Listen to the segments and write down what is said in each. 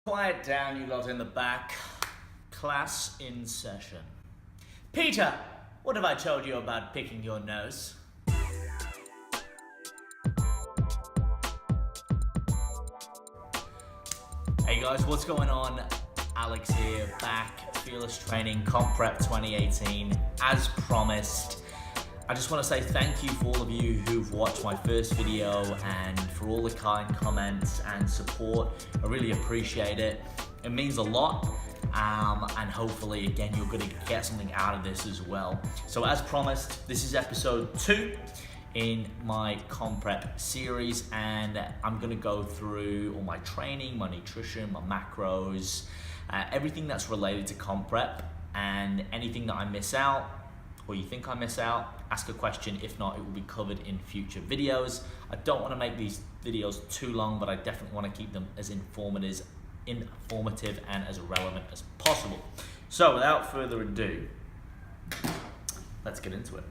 Quiet down, you lot in the back. Class in session. Peter, what have I told you about picking your nose? Hey guys, what's going on? Alex here, back, Fearless Training, Comp Prep 2018. As promised, I just want to say thank you for all of you who've watched my first video and for all the kind comments and support. I really appreciate it. It means a lot, and hopefully, again, you're going to get something out of this as well. So as promised, this is episode 2 in my Comp Prep series, and I'm going to go through all my training, my nutrition, my macros, everything that's related to Comp Prep, and anything that I miss out or you think I miss out, ask a question. If not, it will be covered in future videos. I don't want to make these videos too long, but I definitely want to keep them as informative and as relevant as possible. So without further ado, let's get into it.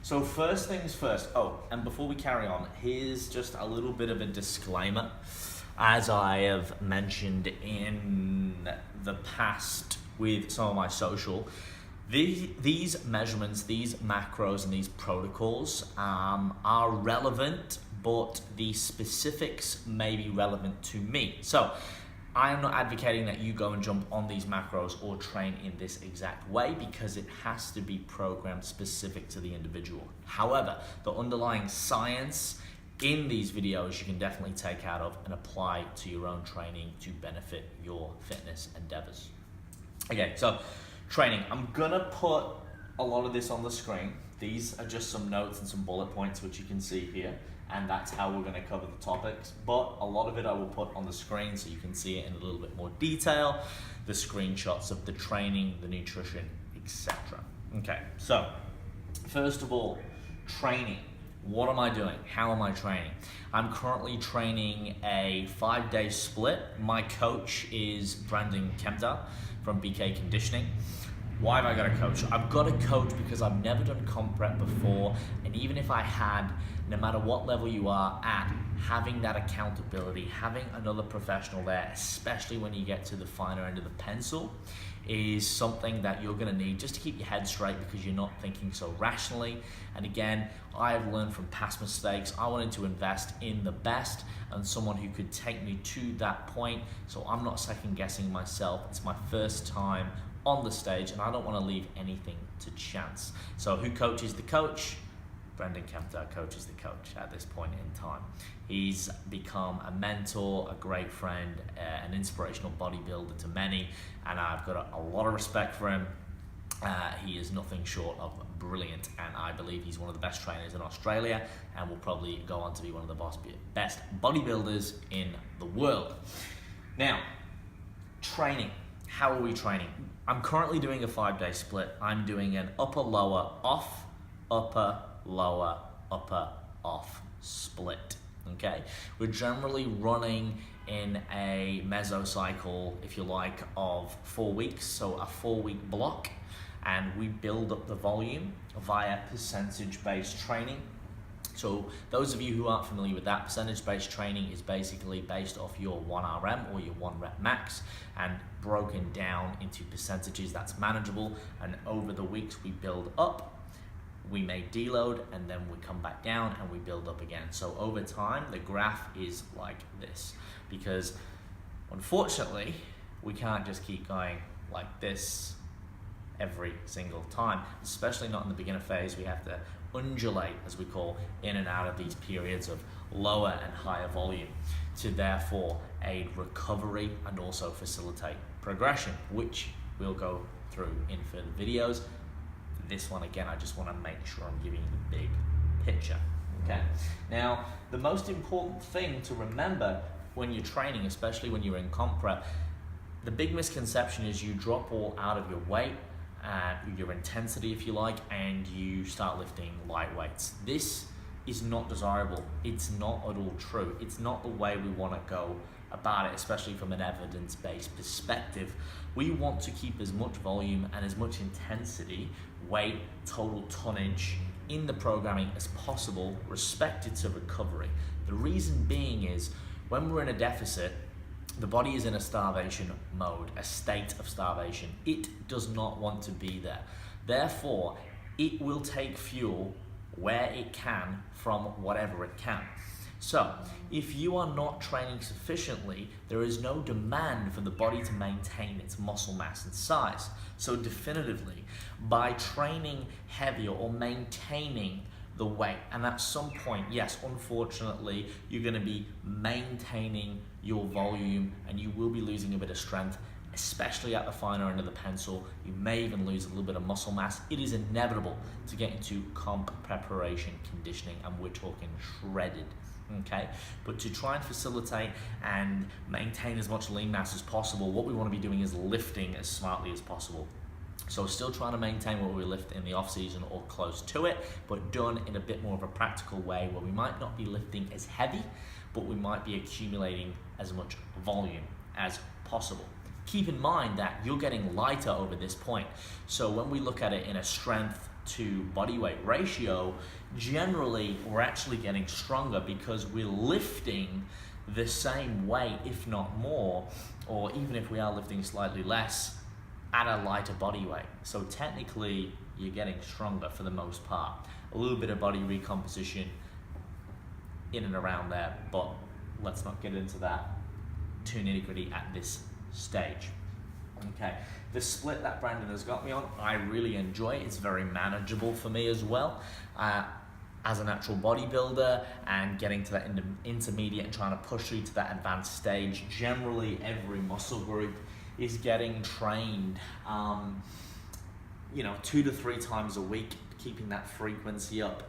So first things first, and before we carry on, here's just a little bit of a disclaimer. As I have mentioned in the past with some of my social, these measurements, these macros and these protocols are relevant, but the specifics may be relevant to me. So I am not advocating that you go and jump on these macros or train in this exact way, because it has to be programmed specific to the individual. However, the underlying science in these videos you can definitely take out of and apply to your own training to benefit your fitness endeavors. Okay, so training. I'm gonna put a lot of this on the screen. These are just some notes and some bullet points which you can see here, and that's how we're gonna cover the topics. But a lot of it I will put on the screen so you can see it in a little bit more detail, the screenshots of the training, the nutrition, etc. Okay, so first of all, training. What am I doing? How am I training? I'm currently training a 5-day split. My coach is Brandon Kempter from BK Conditioning. Why have I got a coach? I've got a coach because I've never done Comp Prep before, and even if I had, no matter what level you are at, having that accountability, having another professional there, especially when you get to the finer end of the pencil, is something that you're gonna need just to keep your head straight, because you're not thinking so rationally. And again, I have learned from past mistakes. I wanted to invest in the best and someone who could take me to that point, so I'm not second guessing myself. It's my first time on the stage and I don't want to leave anything to chance. So who coaches the coach? Brendan Kempter coaches the coach at this point in time. He's become a mentor, a great friend, an inspirational bodybuilder to many, and I've got a lot of respect for him. He is nothing short of brilliant, and I believe he's one of the best trainers in Australia and will probably go on to be one of the best bodybuilders in the world. Now, training. How are we training? I'm currently doing a 5-day split. I'm doing an upper, lower, off, upper, lower, upper, off split, okay? We're generally running in a mesocycle, if you like, of 4 weeks, so a 4-week block, and we build up the volume via percentage-based training. So those of you who aren't familiar with that, percentage-based training is basically based off your 1RM or your 1 rep max and broken down into percentages that's manageable, and over the weeks we build up, we may deload, and then we come back down and we build up again. So over time, the graph is like this, because unfortunately, we can't just keep going like this every single time, especially not in the beginner phase. We have to undulate, as we call, in and out of these periods of lower and higher volume to therefore aid recovery and also facilitate progression, which we'll go through in further videos. This one, again, I just want to make sure I'm giving you the big picture, okay? Now, the most important thing to remember when you're training, especially when you're in Comp Prep, the big misconception is you drop all out of your weight, your intensity, if you like, and you start lifting light weights. This is not desirable. It's not at all true. It's not the way we want to go about it, especially from an evidence-based perspective. We want to keep as much volume and as much intensity, weight, total tonnage in the programming as possible, respected to recovery. The reason being is when we're in a deficit, the body is in a starvation mode, a state of starvation. It does not want to be there. Therefore, it will take fuel where it can from whatever it can. So, if you are not training sufficiently, there is no demand for the body to maintain its muscle mass and size. So definitively, by training heavier or maintaining the weight, and at some point, yes, unfortunately, you're going to be maintaining your volume and you will be losing a bit of strength, especially at the finer end of the pencil. You may even lose a little bit of muscle mass. It is inevitable to get into comp preparation conditioning, and we're talking shredded. Okay, but to try and facilitate and maintain as much lean mass as possible, what we want to be doing is lifting as smartly as possible. So still trying to maintain what we lift in the off season or close to it, but done in a bit more of a practical way where we might not be lifting as heavy, but we might be accumulating as much volume as possible. Keep in mind that you're getting lighter over this point. So when we look at it in a strength to body weight ratio, generally we're actually getting stronger because we're lifting the same weight, if not more, or even if we are lifting slightly less, at a lighter body weight. So technically you're getting stronger for the most part. A little bit of body recomposition in and around there, but let's not get into that too nitty-gritty at this stage. Okay, the split that Brandon has got me on, I really enjoy. It's very manageable for me as well. As a natural bodybuilder and getting to that intermediate and trying to push through to that advanced stage, generally every muscle group is getting trained 2 to 3 times a week, keeping that frequency up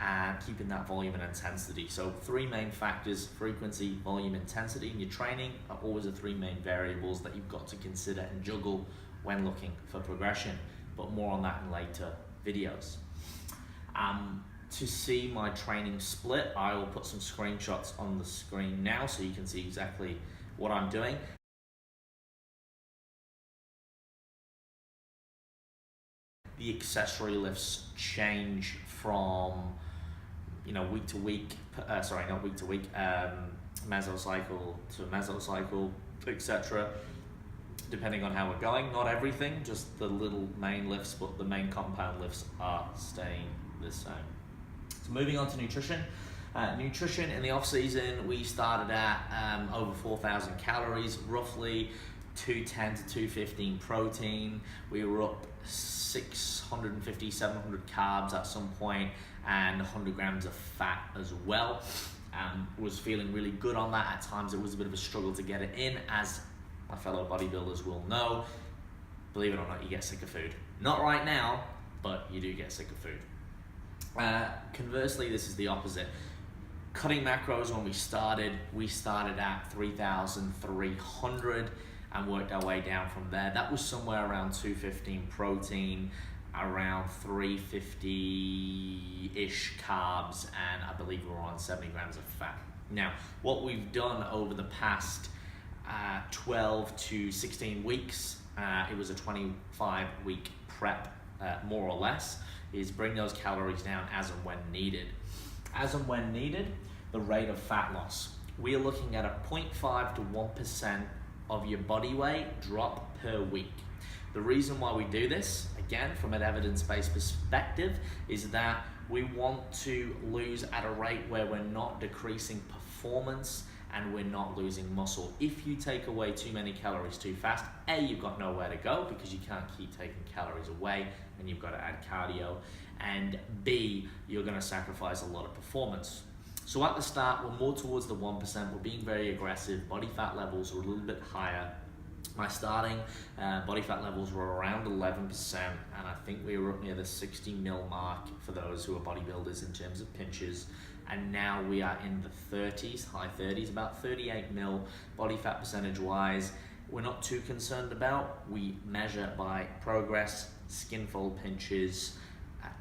and keeping that volume and intensity. So 3 main factors: frequency, volume, intensity in your training are always the 3 main variables that you've got to consider and juggle when looking for progression, but more on that in later videos. To see my training split, I will put some screenshots on the screen now so you can see exactly what I'm doing. The accessory lifts change from week to week, mesocycle to mesocycle, etc. Depending on how we're going. Not everything, just the little main lifts, but the main compound lifts are staying the same. So moving on to nutrition. Nutrition in the off season, we started at over 4,000 calories, roughly 210 to 215 protein. We were up 650, 700 carbs at some point, and 100 grams of fat as well. Was feeling really good on that. At times it was a bit of a struggle to get it in, as my fellow bodybuilders will know. Believe it or not, you get sick of food. Not right now, but you do get sick of food. Conversely, this is the opposite. Cutting macros, when we started at 3,300 and worked our way down from there. That was somewhere around 215 protein, around 350-ish carbs, and I believe we were on 70 grams of fat. Now, what we've done over the past 12 to 16 weeks, it was a 25-week prep, more or less, is bring those calories down as and when needed. As and when needed, the rate of fat loss. We are looking at a 0.5 to 1% of your body weight drop per week. The reason why we do this, again, from an evidence-based perspective, is that we want to lose at a rate where we're not decreasing performance and we're not losing muscle. If you take away too many calories too fast, A, you've got nowhere to go because you can't keep taking calories away and you've got to add cardio, and B, you're going to sacrifice a lot of performance. So at the start, we're more towards the 1%. We're being very aggressive. Body fat levels are a little bit higher. My starting body fat levels were around 11%, and I think we were up near the 60 mil mark for those who are bodybuilders in terms of pinches. And now we are in the 30s, high 30s, about 38 mil body fat percentage wise. We're not too concerned about. We measure by progress, skin fold pinches,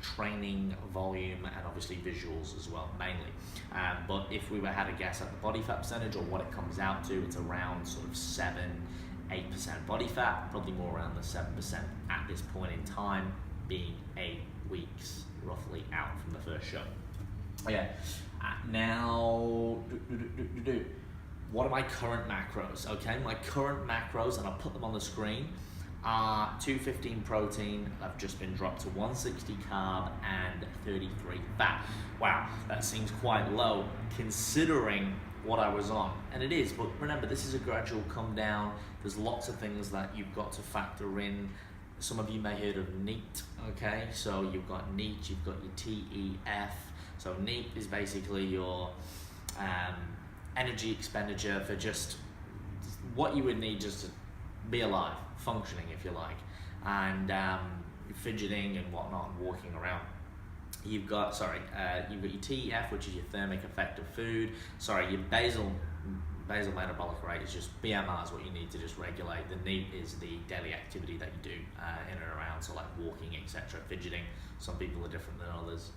training volume, and obviously visuals as well, mainly. But if we had a guess at the body fat percentage or what it comes out to, it's around sort of 7-8% body fat, probably more around the 7% at this point in time, being 8 weeks roughly out from the first show. Okay, now what are my current macros? Okay, my current macros, and I'll put them on the screen, are 215 protein. I've just been dropped to 160 carb and 33 fat. Wow, that seems quite low considering what I was on, and it is, but remember, this is a gradual come down. There's lots of things that you've got to factor in. Some of you may have heard of NEAT, okay? So you've got NEAT, you've got your TEF. So NEAT is basically your energy expenditure for just what you would need just to be alive, functioning if you like, and fidgeting and whatnot, and walking around. You've got your TEF, which is your thermic effect of food. Your basal metabolic rate is just BMR is what you need to just regulate. The NEAT is the daily activity that you do in and around, so like walking, etc., fidgeting. Some people are different than others.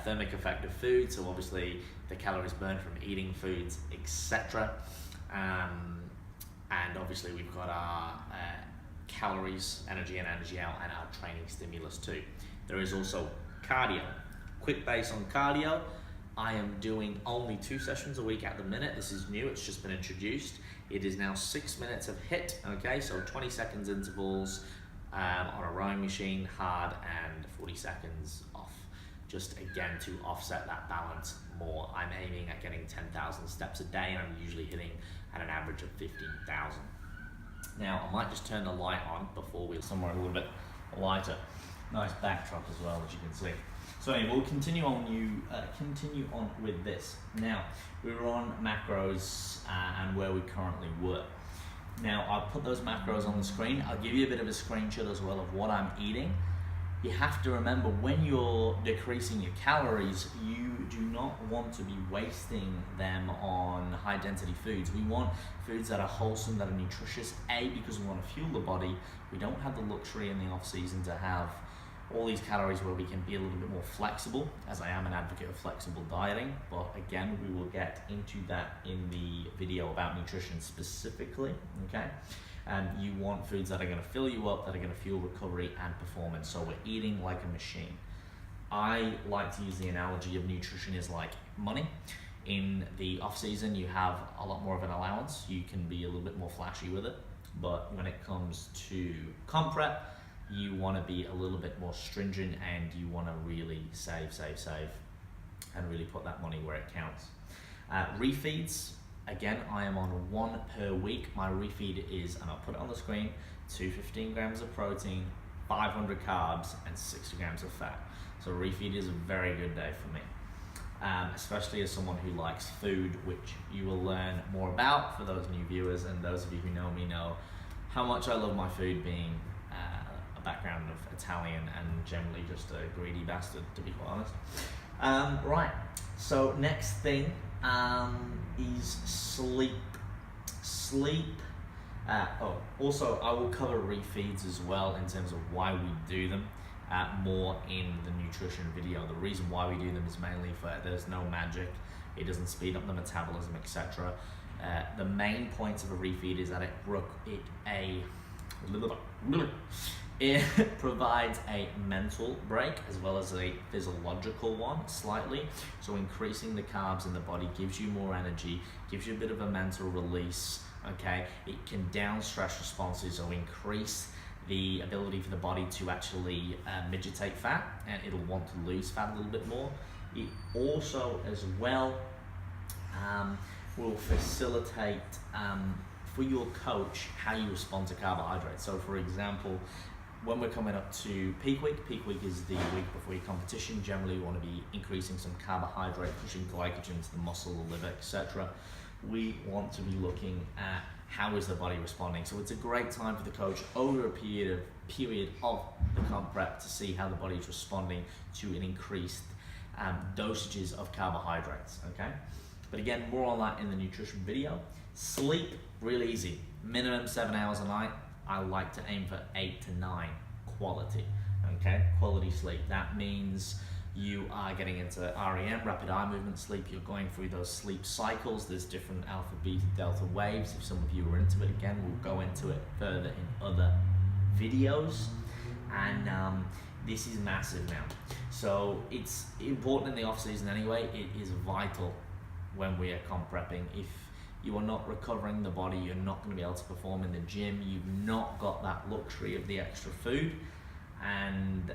Thermic effect of food, so obviously the calories burned from eating foods, etc. And obviously we've got our calories, energy in, energy out, and our training stimulus too. There is also cardio. Quick base on cardio. I am doing only 2 sessions a week at the minute. This is new, it's just been introduced. It is now 6 minutes of HIIT, okay? So 20 seconds intervals on a rowing machine, hard, and 40 seconds off. Just again to offset that balance more. I'm aiming at getting 10,000 steps a day, and I'm usually hitting at an average of 15,000. Now, I might just turn the light on before we're somewhere a little bit lighter. Nice backdrop as well, as you can see. So anyway, we'll continue on with this. Now, we were on macros and where we currently were. Now, I'll put those macros on the screen. I'll give you a bit of a screenshot as well of what I'm eating. You have to remember, when you're decreasing your calories, you do not want to be wasting them on high density foods. We want foods that are wholesome, that are nutritious, because we want to fuel the body. We don't have the luxury in the off season to have all these calories where we can be a little bit more flexible, as I am an advocate of flexible dieting, but again, we will get into that in the video about nutrition specifically, okay? And you want foods that are gonna fill you up, that are gonna fuel recovery and performance, so we're eating like a machine. I like to use the analogy of nutrition is like money. In the off season, you have a lot more of an allowance, you can be a little bit more flashy with it, but when it comes to comp prep, you want to be a little bit more stringent, and you want to really save, and really put that money where it counts. Refeeds, again, I am on 1 per week. My refeed is, and I'll put it on the screen, 215 grams of protein, 500 carbs, and 60 grams of fat. So refeed is a very good day for me, especially as someone who likes food, which you will learn more about for those new viewers, and those of you who know me know how much I love my food, being a background of Italian and generally just a greedy bastard, to be quite honest. Right, so next thing is sleep. Also, I will cover refeeds as well in terms of why we do them more in the nutrition video. The reason why we do them is mainly for there's no magic, it doesn't speed up the metabolism, etc. The main points of a refeed is that it provides a mental break as well as a physiological one slightly. So increasing the carbs in the body gives you more energy, gives you a bit of a mental release, okay? It can down stress responses, so increase the ability for the body to actually mitigate fat, and it'll want to lose fat a little bit more. It also as well will facilitate for your coach how you respond to carbohydrates. So for example, when we're coming up to peak week is the week before your competition. Generally you want to be increasing some carbohydrate, pushing glycogen to the muscle, the liver, etc. We want to be looking at how is the body responding. So it's a great time for the coach over a period of the comp prep to see how the body is responding to an increased dosages of carbohydrates, okay? But again, more on that in the nutrition video. Sleep, really easy. Minimum 7 hours a night. I like to aim for 8 to 9 quality, okay? Quality sleep. That means you are getting into REM, rapid eye movement sleep. You're going through those sleep cycles. There's different alpha, beta, delta waves. If some of you are into it, again, we'll go into it further in other videos. And this is massive now. So it's important in the off season anyway. It is vital when we are comp prepping. If you are not recovering the body, you're not going to be able to perform in the gym, you've not got that luxury of the extra food, and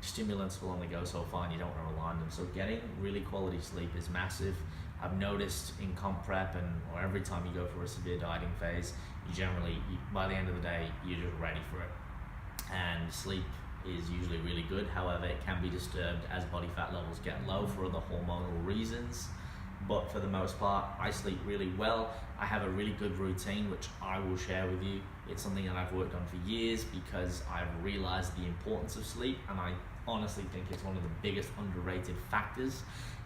stimulants will only go so far and you don't want to rely on them. So getting really quality sleep is massive. I've noticed in comp prep or every time you go through a severe dieting phase, by the end of the day, you're just ready for it. And sleep is usually really good. However, it can be disturbed as body fat levels get low for other hormonal reasons. But for the most part, I sleep really well. I have a really good routine, which I will share with you. It's something that I've worked on for years because I've realized the importance of sleep, and I honestly think it's one of the biggest underrated factors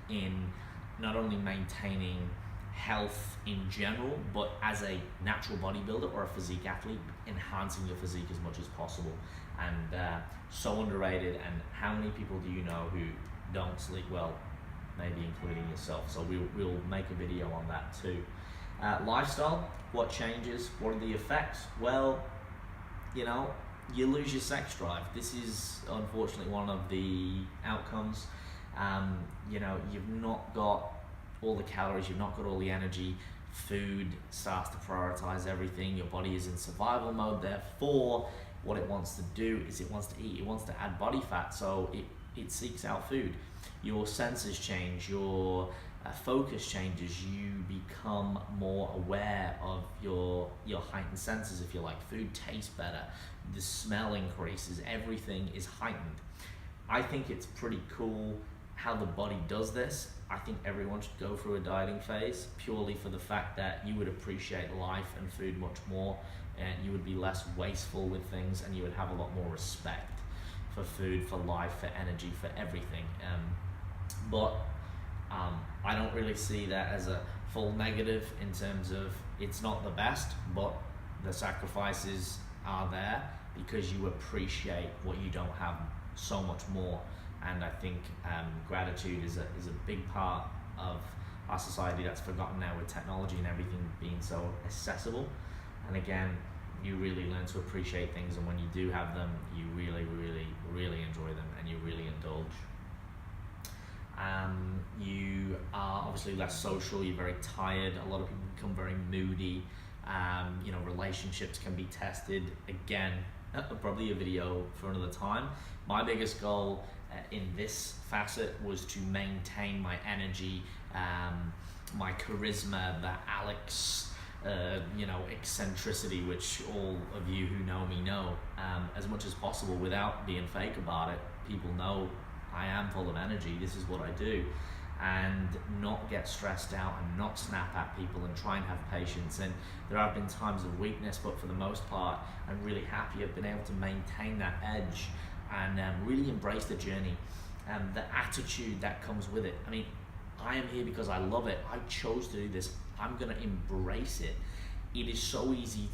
in not only maintaining health in general, but as a natural bodybuilder or a physique athlete, enhancing your physique as much as possible. And so underrated. And how many people do you know who don't sleep well? Maybe including yourself. So we'll make a video on that too. Lifestyle, what changes? What are the effects? Well, you lose your sex drive. This is unfortunately one of the outcomes. You've not got all the calories, you've not got all the energy. Food starts to prioritize everything. Your body is in survival mode. Therefore, what it wants to do is it wants to eat. It wants to add body fat. So it seeks out food. Your senses change. Your focus changes. You become more aware of your heightened senses. If you like, food tastes better. The smell increases. Everything is heightened. I think it's pretty cool how the body does this. I think everyone should go through a dieting phase purely for the fact that you would appreciate life and food much more, and you would be less wasteful with things, and you would have a lot more respect for food, for life, for energy, for everything. But I don't really see that as a full negative in terms of it's not the best, but the sacrifices are there because you appreciate what you don't have so much more. And I think gratitude is a big part of our society that's forgotten now with technology and everything being so accessible. And again, you really learn to appreciate things, and when you do have them, you really, really, really enjoy them and you really indulge. You are obviously less social, you're very tired, a lot of people become very moody, relationships can be tested. Again, probably a video for another time. My biggest goal in this facet was to maintain my energy, my charisma, the Alex, eccentricity, which all of you who know me know, as much as possible without being fake about it. People know I am full of energy, this is what I do, and not get stressed out and not snap at people and try and have patience. And there have been times of weakness, but for the most part, I'm really happy I've been able to maintain that edge and really embrace the journey and the attitude that comes with it. I mean, I am here because I love it. I chose to do this. I'm gonna embrace it. It is so easy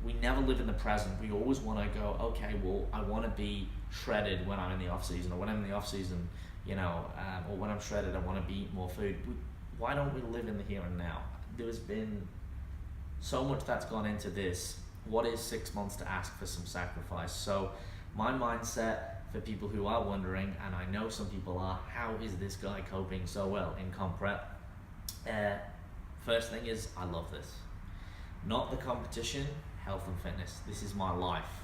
we never live in the present. We always wanna go, okay, well, I wanna be shredded when I'm in the off season, or when I'm in the off season, or when I'm shredded, I wanna eat more food. Why don't we live in the here and now? There's been so much that's gone into this. What is 6 months to ask for some sacrifice? So my mindset for people who are wondering, and I know some people are, how is this guy coping so well in comp prep? First thing is, I love this. Not the competition, health and fitness. This is my life.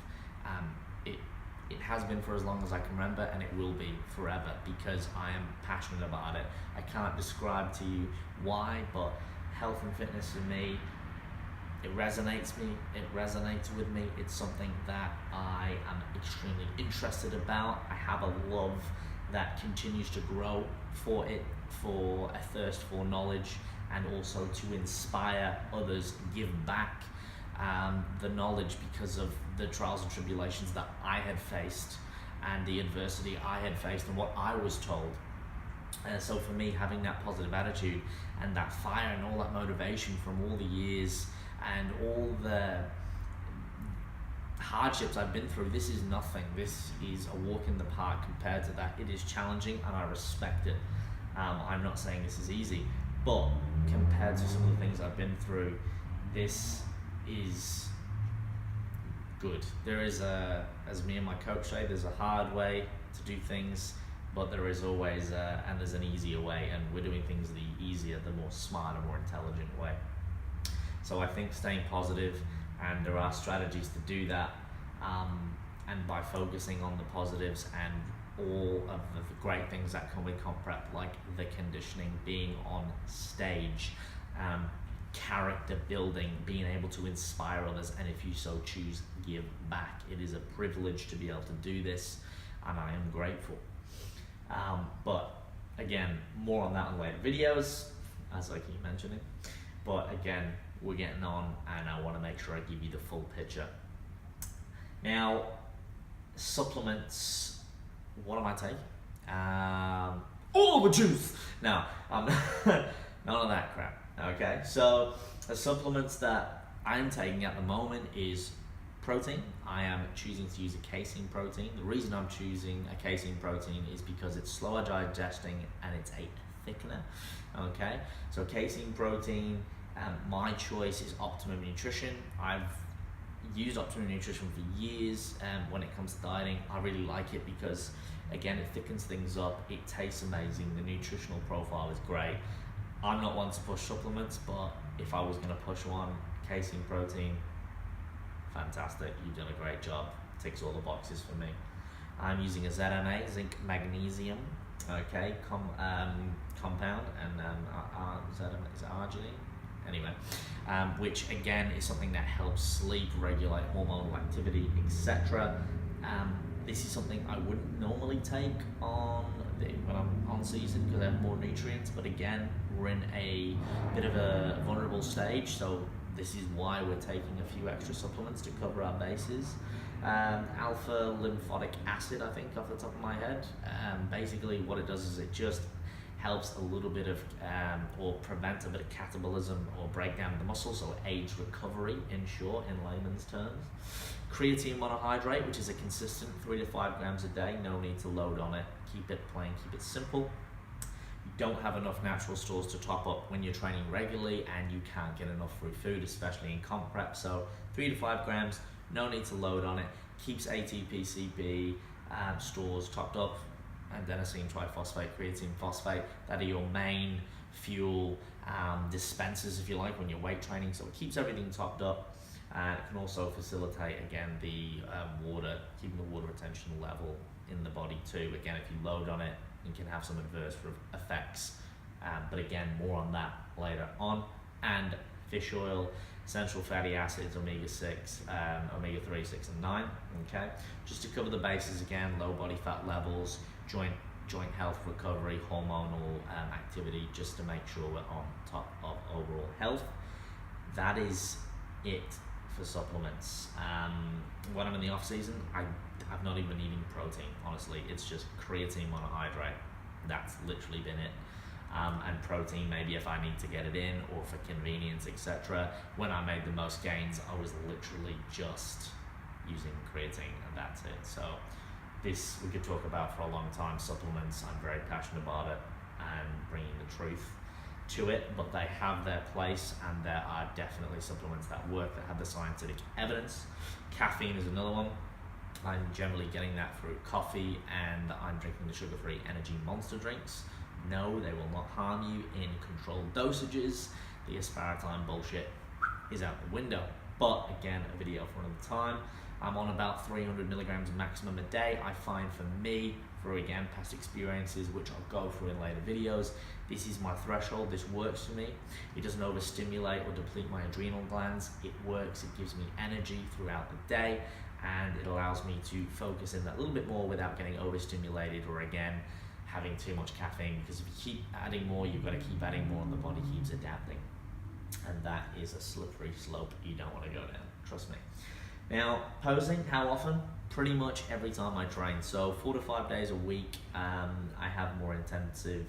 It has been for as long as I can remember, and it will be forever because I am passionate about it. I can't describe to you why, but health and fitness for me, it resonates with me. It's something that I am extremely interested about. I have a love that continues to grow for it, for a thirst for knowledge, and also to inspire others, give back the knowledge because of the trials and tribulations that I had faced and the adversity I had faced and what I was told. So for me, having that positive attitude and that fire and all that motivation from all the years and all the hardships I've been through, this is nothing. This is a walk in the park compared to that. It is challenging and I respect it. I'm not saying this is easy, but compared to some of the things I've been through, this is good. There is as me and my coach say, there's a hard way to do things. but there is always, and there's an easier way, and we're doing things the easier, the more smarter, more intelligent way. So I think staying positive, and there are strategies to do that, and by focusing on the positives and all of the great things that come with comp prep, like the conditioning, being on stage, character building, being able to inspire others, and if you so choose, give back. It is a privilege to be able to do this, and I am grateful. But again, more on that in later videos, as I keep mentioning. But again, we're getting on, and I want to make sure I give you the full picture. Now, supplements, what am I taking? All the juice! No, none of that crap. Okay, so the supplements that I'm taking at the moment is protein. I am choosing to use a casein protein. The reason I'm choosing a casein protein is because it's slower digesting and it's a thickener. Okay, so casein protein, my choice is Optimum Nutrition. I've used Optimum Nutrition for years, and when it comes to dieting, I really like it because, again, it thickens things up, it tastes amazing, the nutritional profile is great. I'm not one to push supplements, but if I was going to push one, casein protein, fantastic, you've done a great job, ticks all the boxes for me. I'm using a ZMA, zinc magnesium, okay, compound, and ZMA is arginine, anyway, which again is something that helps sleep, regulate hormonal activity, etc. This is something I wouldn't normally take when I'm on season because I have more nutrients, but again, we're in a bit of a vulnerable stage, so this is why we're taking a few extra supplements to cover our bases. Alpha lymphatic acid, I think, off the top of my head. Basically what it does is it just helps a little bit of, or prevents a bit of catabolism or breakdown of the muscle, so aids recovery, in short, in layman's terms. Creatine monohydrate, which is a consistent 3 to 5 grams a day, no need to load on it, keep it plain, keep it simple. You don't have enough natural stores to top up when you're training regularly, and you can't get enough free food, especially in comp prep, so 3 to 5 grams, no need to load on it, keeps ATP, CP stores topped up, and adenosine triphosphate, creatine phosphate, that are your main fuel dispensers, if you like, when you're weight training, so it keeps everything topped up. And it can also facilitate, again, the water, keeping the water retention level in the body too. Again, if you load on it, it can have some adverse effects. But again, more on that later on. And fish oil, essential fatty acids, omega-6, omega-3, 6 and 9, okay? Just to cover the bases again, low body fat levels, joint health recovery, hormonal activity, just to make sure we're on top of overall health. That is it for supplements. When I'm in the off season, I'm not even eating protein, honestly. It's just creatine monohydrate. That's literally been it. And protein, maybe if I need to get it in or for convenience, etc. When I made the most gains, I was literally just using creatine, and that's it. So this we could talk about for a long time. Supplements, I'm very passionate about it and bringing the truth to it, but they have their place, and there are definitely supplements that work, that have the scientific evidence. Caffeine is another one. I'm generally getting that through coffee, and I'm drinking the sugar-free energy monster drinks. No, they will not harm you in controlled dosages. The aspartame bullshit is out the window. But again, a video for another time. I'm on about 300 milligrams maximum a day. I find for me, through again past experiences, which I'll go through in later videos, this is my threshold. This works for me. It doesn't overstimulate or deplete my adrenal glands. It works. It gives me energy throughout the day, and it allows me to focus in that little bit more without getting overstimulated or again having too much caffeine, because if you keep adding more, you've got to keep adding more and the body keeps adapting, and that is a slippery slope you don't want to go down, trust me. Now, posing, how often? Pretty much every time I train, so 4 to 5 days a week. I have more intensive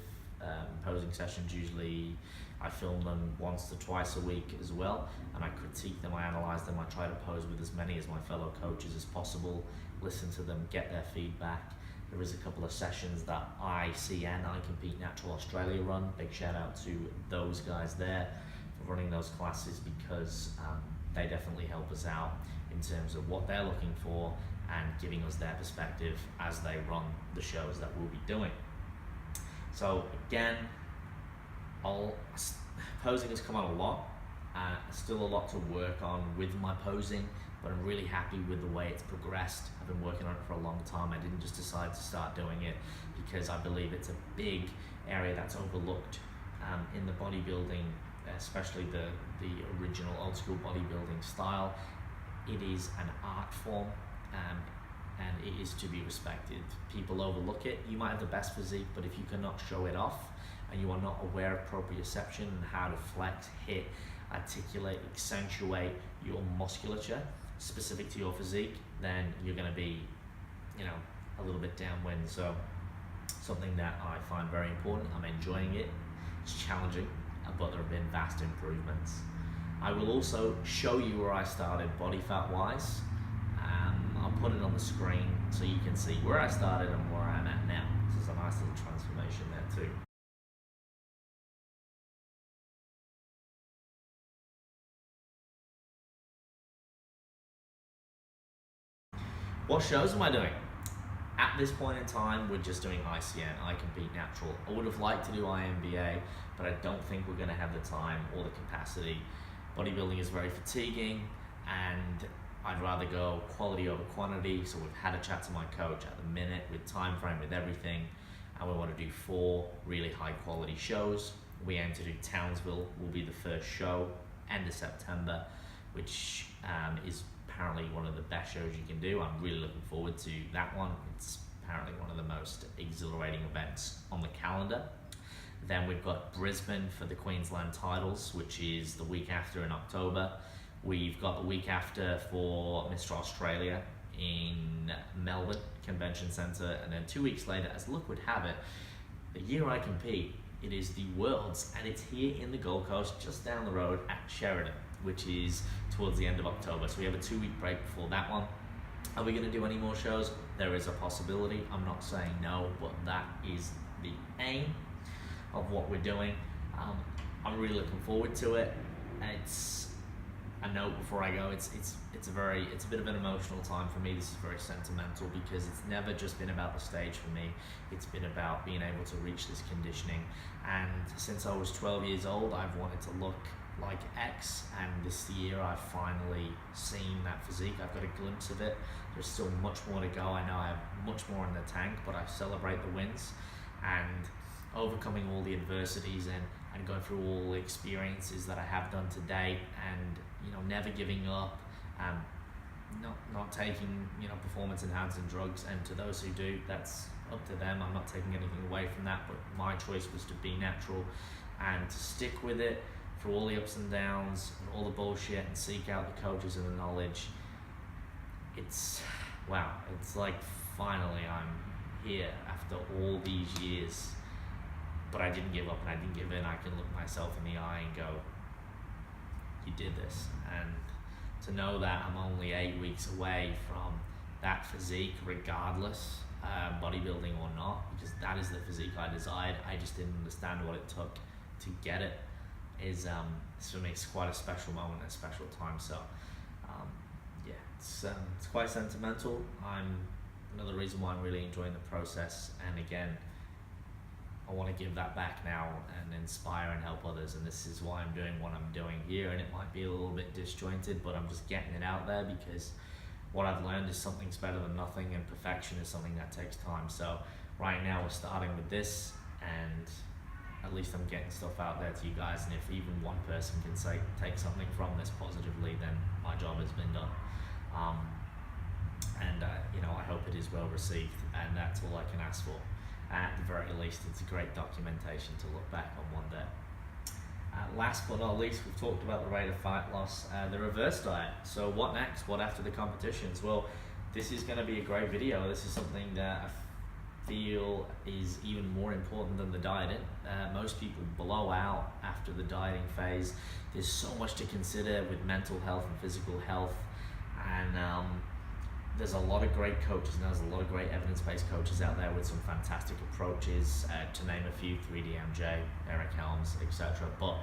posing sessions. Usually I film them once to twice a week as well, and I critique them, I analyze them, I try to pose with as many as my fellow coaches as possible, listen to them, get their feedback. There is a couple of sessions that I Compete Natural Australia run. Big shout out to those guys there for running those classes, because they definitely help us out in terms of what they're looking for and giving us their perspective as they run the shows that we'll be doing. So again, posing has come on a lot. Still a lot to work on with my posing, but I'm really happy with the way it's progressed. I've been working on it for a long time. I didn't just decide to start doing it because I believe it's a big area that's overlooked in the bodybuilding, especially the original old school bodybuilding style. It is an art form, and it is to be respected. People overlook it. You might have the best physique, but if you cannot show it off and you are not aware of proprioception and how to flex, hit, articulate, accentuate your musculature specific to your physique, then you're going to be, a little bit downwind. So something that I find very important. I'm enjoying it. It's challenging, but there have been vast improvements. I will also show you where I started body fat wise. I'll put it on the screen so you can see where I started and where I'm at now. This is a nice little transformation there too. What shows am I doing? At this point in time, we're just doing ICN, I Compete Natural. I would have liked to do IMBA, but I don't think we're going to have the time or the capacity. Bodybuilding is very fatiguing, and I'd rather go quality over quantity. So we've had a chat to my coach at the minute with time frame, with everything, and we want to do 4 really high quality shows. We aim to do Townsville, will be the first show, end of September, which is apparently one of the best shows you can do. I'm really looking forward to that one. It's apparently one of the most exhilarating events on the calendar. Then we've got Brisbane for the Queensland titles, which is the week after in October. We've got the week after for Mr. Australia in Melbourne Convention Centre, and then 2 weeks later, as luck would have it, the year I compete, it is the Worlds, and it's here in the Gold Coast, just down the road at Sheridan, which is towards the end of October. So we have a 2-week break before that one. Are we going to do any more shows? There is a possibility. I'm not saying no, but that is the aim of what we're doing. I'm really looking forward to it. It's a note before I go. It's a bit of an emotional time for me. This is very sentimental because it's never just been about the stage for me. It's been about being able to reach this conditioning. And since I was 12 years old, I've wanted to look like X, and this year I've finally seen that physique. I've got a glimpse of it. There's still much more to go. I know I have much more in the tank, but I celebrate the wins and overcoming all the adversities and going through all the experiences that I have done to date, and never giving up, not taking performance enhancing drugs. And to those who do, that's up to them. I'm not taking anything away from that, but my choice was to be natural and to stick with it through all the ups and downs and all the bullshit, and seek out the coaches and the knowledge. It's like finally I'm here after all these years, but I didn't give up and I didn't give in. I can look myself in the eye and go, you did this. And to know that I'm only 8 weeks away from that physique, regardless, bodybuilding or not, because that is the physique I desired. I just didn't understand what it took to get it. Is for me, it's quite a special moment, a special time. So it's quite sentimental. Another reason why I'm really enjoying the process, and again, I want to give that back now and inspire and help others, and this is why I'm doing what I'm doing here. And it might be a little bit disjointed, but I'm just getting it out there because what I've learned is something's better than nothing, and perfection is something that takes time. So right now we're starting with this, and at least I'm getting stuff out there to you guys, and if even one person can take something from this positively, then my job has been done. I hope it is well received, and that's all I can ask for. At the very least, it's a great documentation to look back on one day. Last but not least, we've talked about the rate of fat loss, the reverse diet. So what next? What after the competitions? Well, this is going to be a great video. This is something that I feel is even more important than the dieting. Most people blow out after the dieting phase. There's so much to consider with mental health and physical health, and there's a lot of great coaches, and there's a lot of great evidence-based coaches out there with some fantastic approaches, to name a few, 3DMJ, Eric Helms, etc. But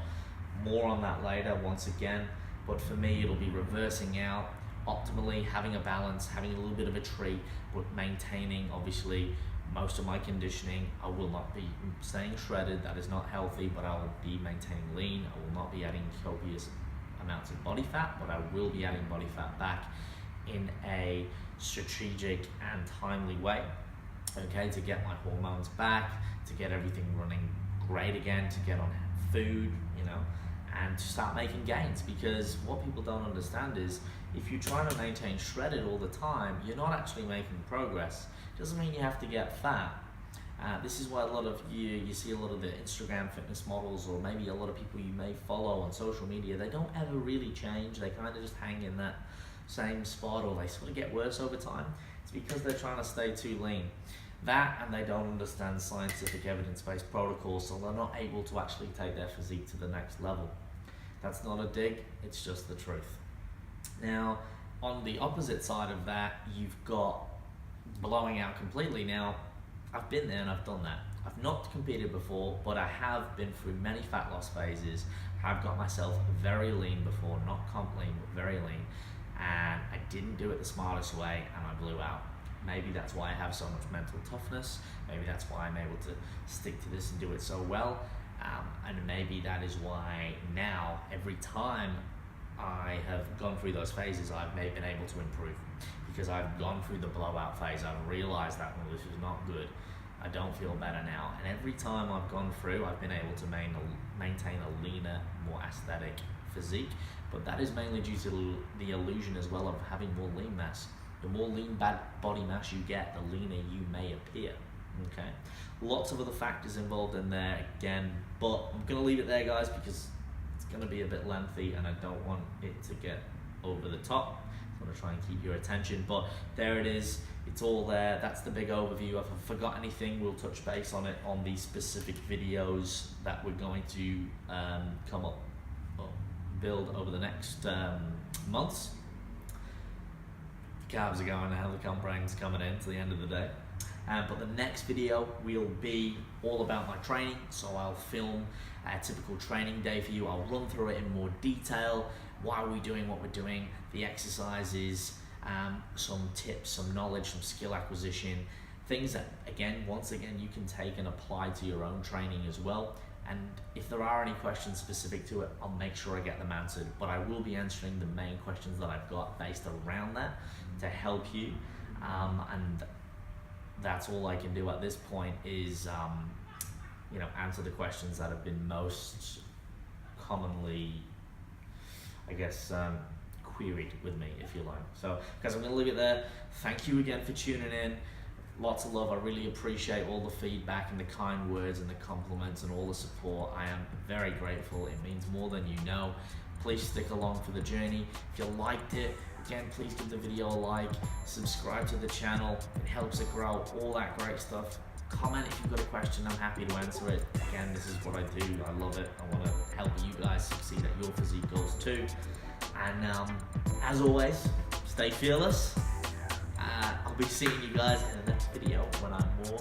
more on that later. Once again, but for me it'll be reversing out optimally, having a balance, having a little bit of a treat, but maintaining obviously most of my conditioning. I will not be staying shredded, that is not healthy, but I will be maintaining lean. I will not be adding copious amounts of body fat, but I will be adding body fat back in a strategic and timely way, okay, to get my hormones back, to get everything running great again, to get on food, you know, and to start making gains. Because what people don't understand is if you're trying to maintain shredded all the time, you're not actually making progress. Doesn't mean you have to get fat. This is why a lot of you see a lot of the Instagram fitness models, or maybe a lot of people you may follow on social media, they don't ever really change. They kind of just hang in that same spot, or they sort of get worse over time. It's because they're trying to stay too lean. That, and they don't understand scientific evidence-based protocols, so they're not able to actually take their physique to the next level. That's not a dig, it's just the truth. Now, on the opposite side of that, you've got blowing out completely. Now, I've been there and I've done that. I've not competed before, but I have been through many fat loss phases. I've got myself very lean before, not comp lean, but very lean. And I didn't do it the smartest way, and I blew out. Maybe that's why I have so much mental toughness. Maybe that's why I'm able to stick to this and do it so well. And maybe that is why now, every time I have gone through those phases, I've been able to improve. Because I've gone through the blowout phase, I've realized that, well, this is not good. I don't feel better now. And every time I've gone through, I've been able to maintain a leaner, more aesthetic physique. But that is mainly due to the illusion as well of having more lean mass. The more lean body mass you get, the leaner you may appear. Okay, lots of other factors involved in there again, but I'm gonna leave it there, guys, because it's gonna be a bit lengthy and I don't want it to get over the top. I'm gonna try and keep your attention, but there it is. It's all there. That's the big overview. If I forgot anything, we'll touch base on it on these specific videos that we're going to come up or build over the next months. The carbs are going now, the comp rank's coming in to the end of the day. But the next video will be all about my training, so I'll film a typical training day for you. I'll run through it in more detail, why are we doing what we're doing, the exercises, some tips, some knowledge, some skill acquisition, things that, once again, you can take and apply to your own training as well. And if there are any questions specific to it, I'll make sure I get them answered, but I will be answering the main questions that I've got based around that to help you. And that's all I can do at this point is answer the questions that have been most commonly, queried with me, if you like. So guys, I'm gonna leave it there. Thank you again for tuning in. Lots of love. I really appreciate all the feedback and the kind words and the compliments and all the support. I am very grateful. It means more than you know. Please stick along for the journey. If you liked it, again, please give the video a like, subscribe to the channel. It helps it grow, all that great stuff. Comment if you've got a question, I'm happy to answer it. Again, this is what I do, I love it. I want to help you guys succeed at your physique goals too. And as always, stay fearless. I'll be seeing you guys in the next video when I'm more